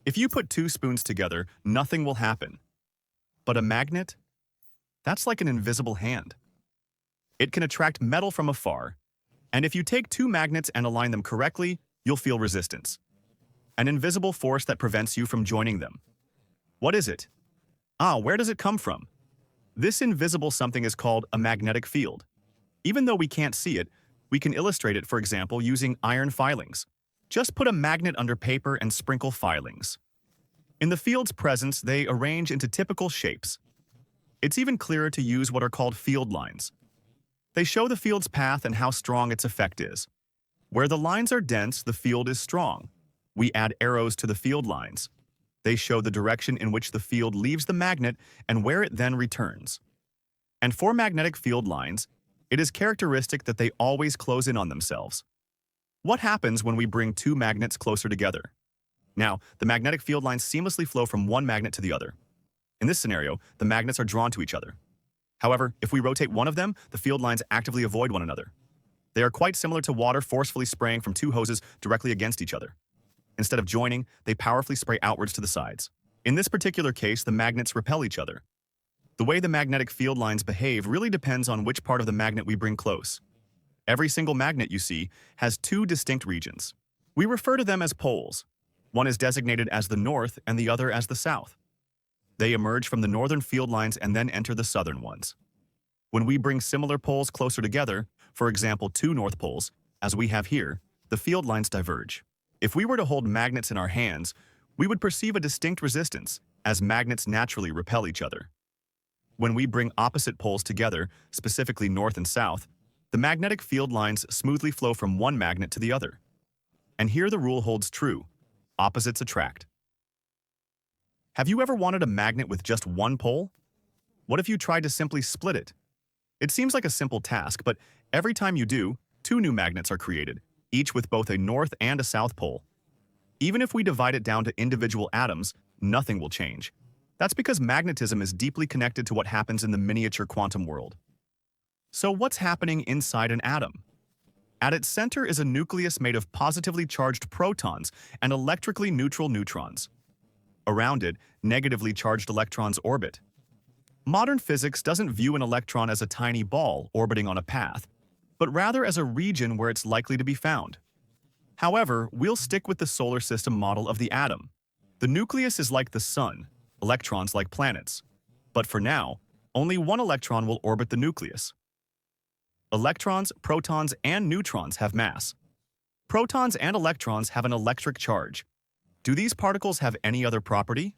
If you put two spoons together, nothing will happen. But a magnet? That's like an invisible hand. It can attract metal from afar, and if you take two magnets and align them correctly, you'll feel resistance. An invisible force that prevents you from joining them. What is it? Where does it come from? This invisible something is called a magnetic field. Even though we can't see it, we can illustrate it, for example, using iron filings. Just put a magnet under paper and sprinkle filings. In the field's presence, they arrange into typical shapes. It's even clearer to use what are called field lines. They show the field's path and how strong its effect is. Where the lines are dense, the field is strong. We add arrows to the field lines. They show the direction in which the field leaves the magnet and where it then returns. And for magnetic field lines, it is characteristic that they always close in on themselves. What happens when we bring two magnets closer together? Now, the magnetic field lines seamlessly flow from one magnet to the other. In this scenario, the magnets are drawn to each other. However, if we rotate one of them, the field lines actively avoid one another. They are quite similar to water forcefully spraying from two hoses directly against each other. Instead of joining, they powerfully spray outwards to the sides. In this particular case, the magnets repel each other. The way the magnetic field lines behave really depends on which part of the magnet we bring close. Every single magnet you see has two distinct regions. We refer to them as poles. One is designated as the north and the other as the south. They emerge from the northern field lines and then enter the southern ones. When we bring similar poles closer together, for example two north poles, as we have here, the field lines diverge. If we were to hold magnets in our hands, we would perceive a distinct resistance, as magnets naturally repel each other. When we bring opposite poles together, specifically north and south, the magnetic field lines smoothly flow from one magnet to the other. And here the rule holds true: opposites attract. Have you ever wanted a magnet with just one pole? What if you tried to simply split it? It seems like a simple task, but every time you do, two new magnets are created, each with both a north and a south pole. Even if we divide it down to individual atoms, nothing will change. That's because magnetism is deeply connected to what happens in the miniature quantum world. So what's happening inside an atom? At its center is a nucleus made of positively charged protons and electrically neutral neutrons. Around it, negatively charged electrons orbit. Modern physics doesn't view an electron as a tiny ball orbiting on a path, but rather as a region where it's likely to be found. However, we'll stick with the solar system model of the atom. The nucleus is like the sun, electrons like planets. But for now, only one electron will orbit the nucleus. Electrons, protons, and neutrons have mass. Protons and electrons have an electric charge. Do these particles have any other property?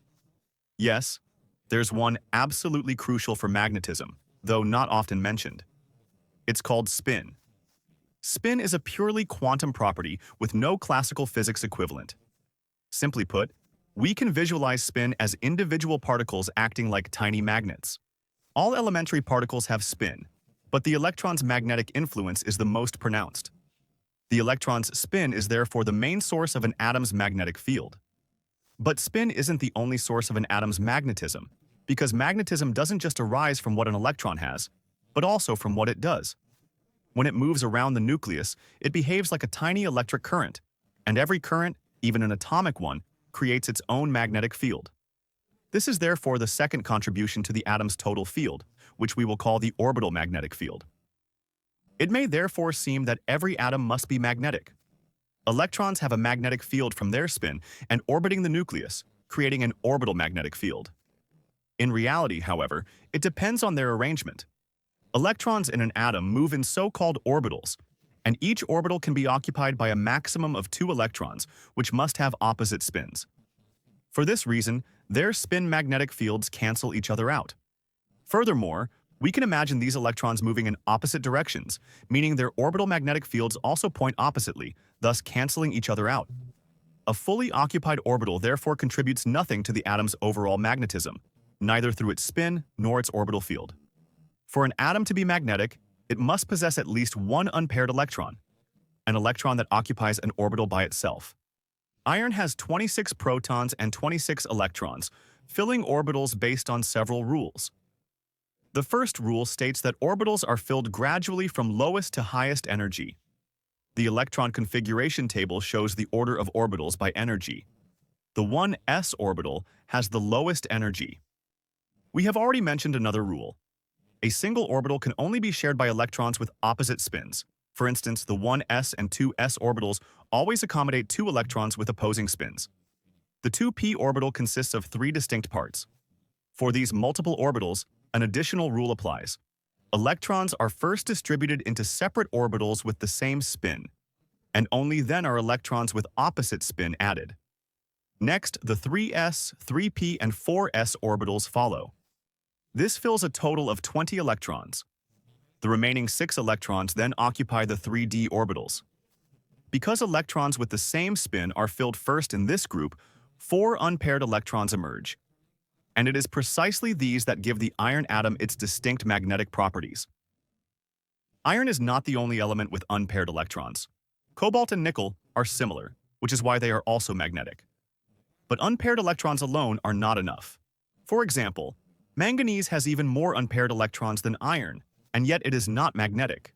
Yes, there's one absolutely crucial for magnetism, though not often mentioned. It's called spin. Spin is a purely quantum property with no classical physics equivalent. Simply put, we can visualize spin as individual particles acting like tiny magnets. All elementary particles have spin, but the electron's magnetic influence is the most pronounced. The electron's spin is therefore the main source of an atom's magnetic field. But spin isn't the only source of an atom's magnetism, because magnetism doesn't just arise from what an electron has, but also from what it does. When it moves around the nucleus, it behaves like a tiny electric current, and every current, even an atomic one, creates its own magnetic field. This is therefore the second contribution to the atom's total field, which we will call the orbital magnetic field. It may therefore seem that every atom must be magnetic. Electrons have a magnetic field from their spin and orbiting the nucleus, creating an orbital magnetic field. In reality, however, it depends on their arrangement. Electrons in an atom move in so-called orbitals, and each orbital can be occupied by a maximum of two electrons, which must have opposite spins. For this reason, their spin magnetic fields cancel each other out. Furthermore, we can imagine these electrons moving in opposite directions, meaning their orbital magnetic fields also point oppositely, thus canceling each other out. A fully occupied orbital therefore contributes nothing to the atom's overall magnetism, neither through its spin nor its orbital field. For an atom to be magnetic, it must possess at least one unpaired electron, an electron that occupies an orbital by itself. Iron has 26 protons and 26 electrons, filling orbitals based on several rules. The first rule states that orbitals are filled gradually from lowest to highest energy. The electron configuration table shows the order of orbitals by energy. The 1s orbital has the lowest energy. We have already mentioned another rule. A single orbital can only be shared by electrons with opposite spins. For instance, the 1s and 2s orbitals always accommodate two electrons with opposing spins. The 2p orbital consists of three distinct parts. For these multiple orbitals, an additional rule applies. Electrons are first distributed into separate orbitals with the same spin, and only then are electrons with opposite spin added. Next, the 3s, 3p, and 4s orbitals follow. This fills a total of 20 electrons. The remaining 6 electrons then occupy the 3d orbitals. Because electrons with the same spin are filled first in this group, 4 unpaired electrons emerge. And it is precisely these that give the iron atom its distinct magnetic properties. Iron is not the only element with unpaired electrons. Cobalt and nickel are similar, which is why they are also magnetic. But unpaired electrons alone are not enough. For example, manganese has even more unpaired electrons than iron, and yet it is not magnetic.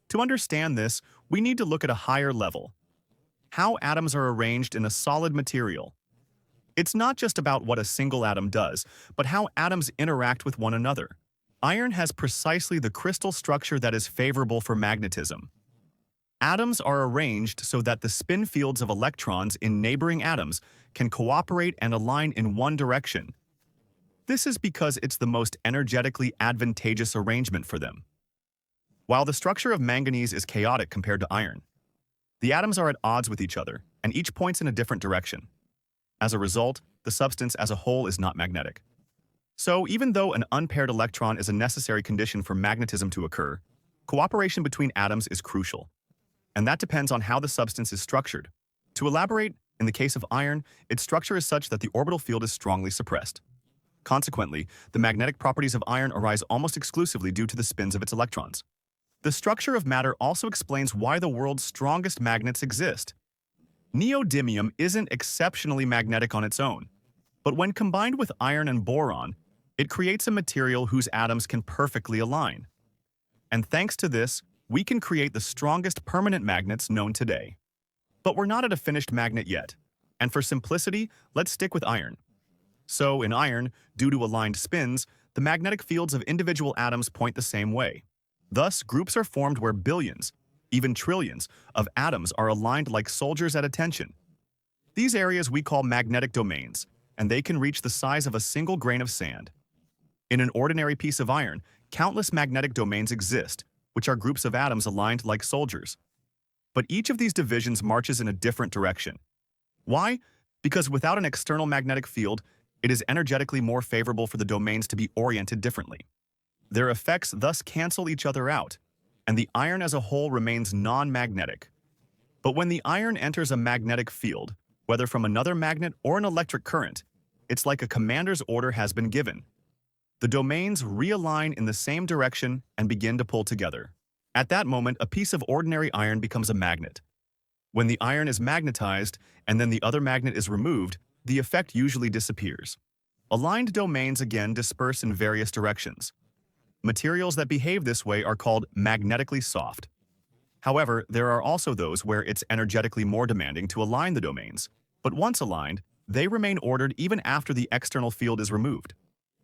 To understand this, we need to look at a higher level. How atoms are arranged in a solid material. It's not just about what a single atom does, but how atoms interact with one another. Iron has precisely the crystal structure that is favorable for magnetism. Atoms are arranged so that the spin fields of electrons in neighboring atoms can cooperate and align in one direction. This is because it's the most energetically advantageous arrangement for them. While the structure of manganese is chaotic compared to iron, the atoms are at odds with each other, and each points in a different direction. As a result, the substance as a whole is not magnetic. So, even though an unpaired electron is a necessary condition for magnetism to occur, cooperation between atoms is crucial. And that depends on how the substance is structured. To elaborate, in the case of iron, its structure is such that the orbital field is strongly suppressed. Consequently, the magnetic properties of iron arise almost exclusively due to the spins of its electrons. The structure of matter also explains why the world's strongest magnets exist. Neodymium isn't exceptionally magnetic on its own, but when combined with iron and boron, it creates a material whose atoms can perfectly align. And thanks to this, we can create the strongest permanent magnets known today. But we're not at a finished magnet yet, and for simplicity, let's stick with iron. So, in iron, due to aligned spins, the magnetic fields of individual atoms point the same way. Thus, groups are formed where billions, even trillions, of atoms are aligned like soldiers at attention. These areas we call magnetic domains, and they can reach the size of a single grain of sand. In an ordinary piece of iron, countless magnetic domains exist, which are groups of atoms aligned like soldiers. But each of these divisions marches in a different direction. Why? Because without an external magnetic field, it is energetically more favorable for the domains to be oriented differently. Their effects thus cancel each other out, and the iron as a whole remains non-magnetic. But when the iron enters a magnetic field, whether from another magnet or an electric current, it's like a commander's order has been given. The domains realign in the same direction and begin to pull together. At that moment, a piece of ordinary iron becomes a magnet. When the iron is magnetized and then the other magnet is removed, the effect usually disappears. Aligned domains again disperse in various directions. Materials that behave this way are called magnetically soft. However, there are also those where it's energetically more demanding to align the domains, but once aligned, they remain ordered even after the external field is removed.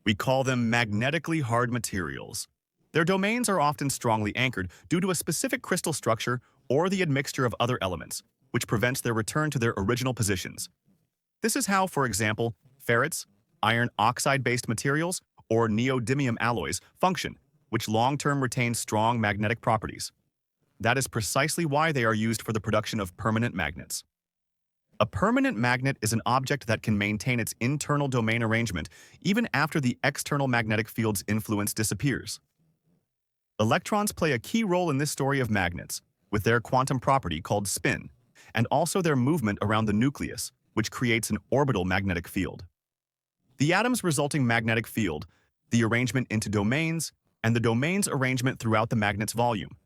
We call them magnetically hard materials. Their domains are often strongly anchored due to a specific crystal structure or the admixture of other elements, which prevents their return to their original positions. This is how, for example, ferrites, iron oxide-based materials, or neodymium alloys function, which long-term retain strong magnetic properties. That is precisely why they are used for the production of permanent magnets. A permanent magnet is an object that can maintain its internal domain arrangement even after the external magnetic field's influence disappears. Electrons play a key role in this story of magnets, with their quantum property called spin, and also their movement around the nucleus, which creates an orbital magnetic field. The atom's resulting magnetic field, the arrangement into domains, and the domain's arrangement throughout the magnet's volume.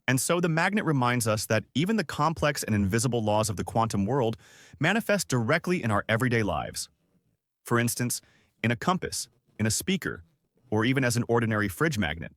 And so the magnet reminds us that even the complex and invisible laws of the quantum world manifest directly in our everyday lives. For instance, in a compass, in a speaker, or even as an ordinary fridge magnet.